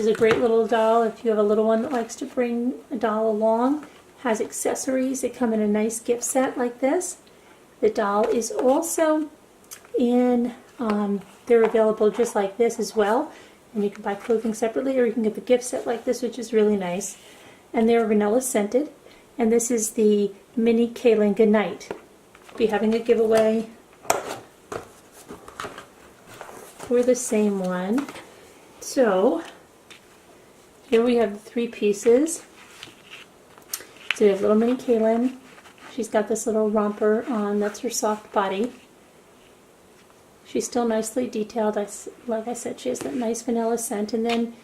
is a great little doll if you have a little one that likes to bring a doll along. Has accessories that come in a nice gift set like this. The doll is also in, they're available just like this as well. And you can buy clothing separately, or you can get the gift set like this, which is really nice. And they're vanilla scented. And this is the mini Calin Goodnight. Be having a giveaway for the same one. So here we have the 3 pieces. So we have little mini Calin. She's got this little romper on. That's her soft body. She's still nicely detailed. Like I said, she has that nice vanilla scent. And then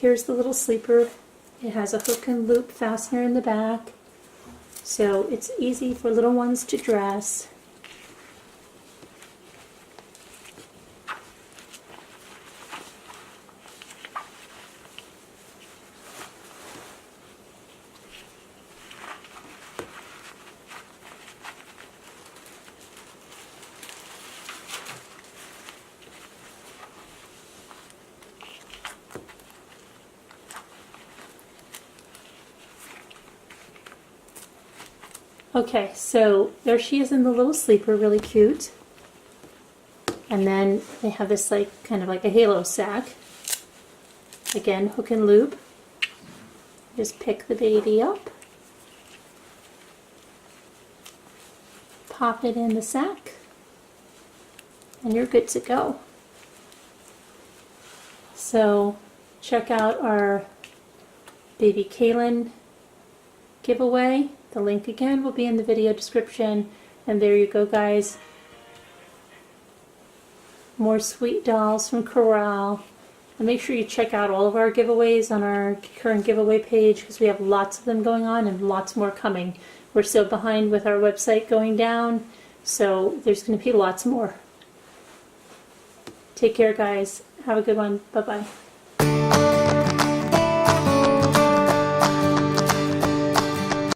here's the little sleeper. It has a hook and loop fastener in the back. So it's easy for little ones to dress. Okay, so there she is in the little sleeper, really cute. And then they have this like kind of like a halo sack. Again, hook and loop. Just pick the baby up. Pop it in the sack. And you're good to go. So check out our baby Calin giveaway. The link again will be in the video description. And there you go, guys. More sweet dolls from Corolle. And make sure you check out all of our giveaways on our current giveaway page, because we have lots of them going on and lots more coming. We're still behind with our website going down, so there's going to be lots more. Take care, guys. Have a good one. Bye-bye.